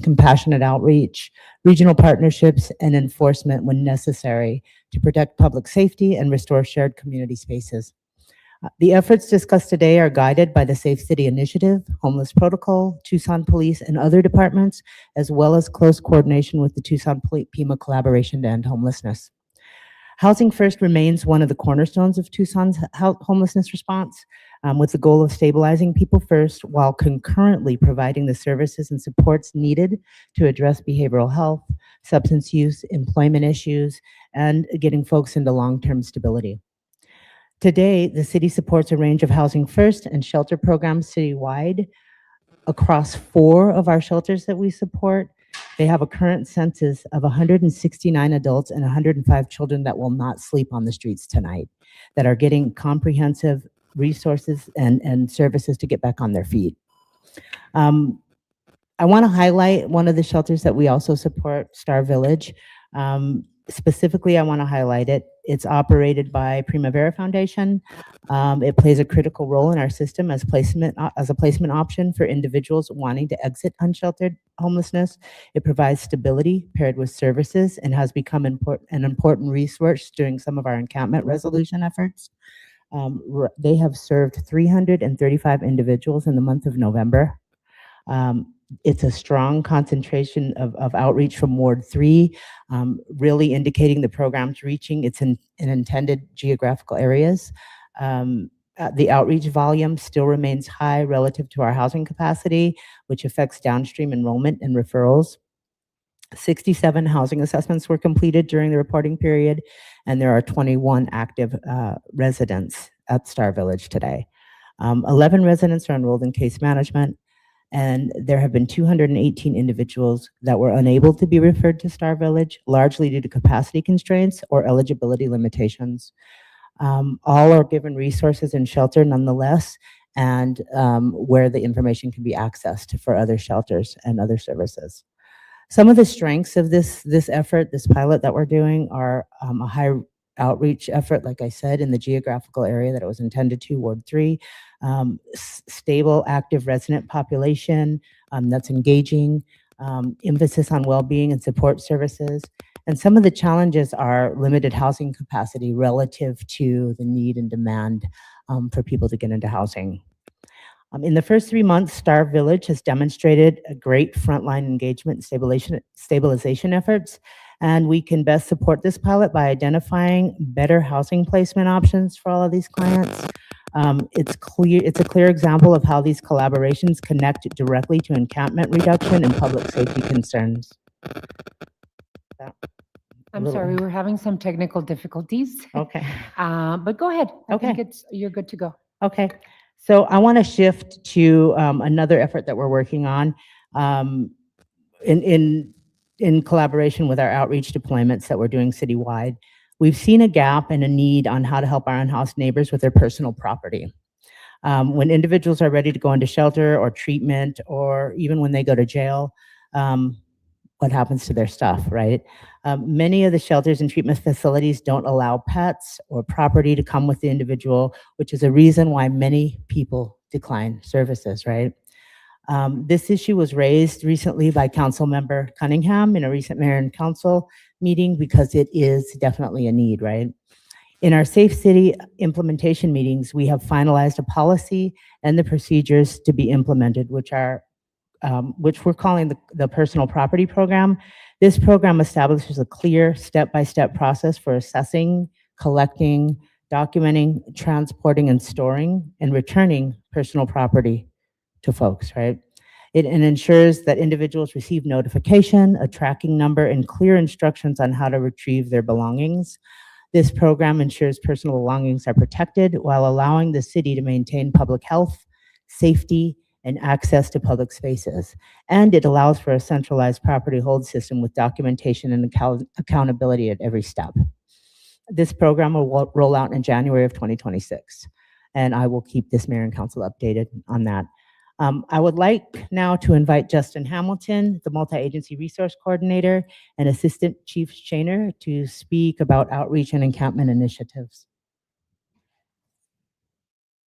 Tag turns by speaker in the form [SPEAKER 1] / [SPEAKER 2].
[SPEAKER 1] compassionate outreach, regional partnerships, and enforcement when necessary to protect public safety and restore shared community spaces. The efforts discussed today are guided by the Safe City Initiative, Homeless Protocol, Tucson Police, and other departments, as well as close coordination with the Tucson Pima Collaboration to End Homelessness. Housing First remains one of the cornerstones of Tucson's homelessness response, with the goal of stabilizing people first while concurrently providing the services and supports needed to address behavioral health, substance use, employment issues, and getting folks into long-term stability. Today, the city supports a range of Housing First and shelter programs citywide. Across 4 of our shelters that we support, they have a current census of 169 adults and 105 children that will not sleep on the streets tonight, that are getting comprehensive resources and services to get back on their feet. I want to highlight one of the shelters that we also support, Star Village. Specifically, I want to highlight it. It's operated by Primavera Foundation. It plays a critical role in our system as a placement option for individuals wanting to exit unsheltered homelessness. It provides stability paired with services and has become an important resource during some of our encampment resolution efforts. They have served 335 individuals in the month of November. It's a strong concentration of outreach from Ward 3, really indicating the program's reaching its intended geographical areas. The outreach volume still remains high relative to our housing capacity, which affects downstream enrollment and referrals. 67 housing assessments were completed during the reporting period, and there are 21 active residents at Star Village today. 11 residents are enrolled in case management, and there have been 218 individuals that were unable to be referred to Star Village, largely due to capacity constraints or eligibility limitations. All are given resources and shelter nonetheless, and where the information can be accessed for other shelters and other services. Some of the strengths of this effort, this pilot that we're doing, are a high outreach effort, like I said, in the geographical area that it was intended to, Ward 3, stable, active resident population that's engaging, emphasis on well-being and support services. And some of the challenges are limited housing capacity relative to the need and demand for people to get into housing. In the first 3 months, Star Village has demonstrated a great frontline engagement and stabilization efforts, and we can best support this pilot by identifying better housing placement options for all of these clients. It's a clear example of how these collaborations connect directly to encampment reduction and public safety concerns.
[SPEAKER 2] I'm sorry, we're having some technical difficulties.
[SPEAKER 1] Okay.
[SPEAKER 2] But go ahead. I think you're good to go.
[SPEAKER 1] Okay. So I want to shift to another effort that we're working on in collaboration with our outreach deployments that we're doing citywide. We've seen a gap and a need on how to help our unhoused neighbors with their personal property. When individuals are ready to go into shelter or treatment, or even when they go to jail, what happens to their stuff, right? Many of the shelters and treatment facilities don't allow pets or property to come with the individual, which is a reason why many people decline services, right? This issue was raised recently by Council Member Cunningham in a recent mayor and council meeting because it is definitely a need, right? In our Safe City implementation meetings, we have finalized a policy and the procedures to be implemented, which we're calling the Personal Property Program. This program establishes a clear step-by-step process for assessing, collecting, documenting, transporting, and storing, and returning personal property to folks, right? It ensures that individuals receive notification, a tracking number, and clear instructions on how to retrieve their belongings. This program ensures personal belongings are protected while allowing the city to maintain public health, safety, and access to public spaces. And it allows for a centralized property hold system with documentation and accountability at every step. This program will roll out in January of 2026, and I will keep this mayor and council updated on that. I would like now to invite Justin Hamilton, the Multi-Agency Resource Coordinator, and Assistant Chief Shaner to speak about outreach and encampment initiatives.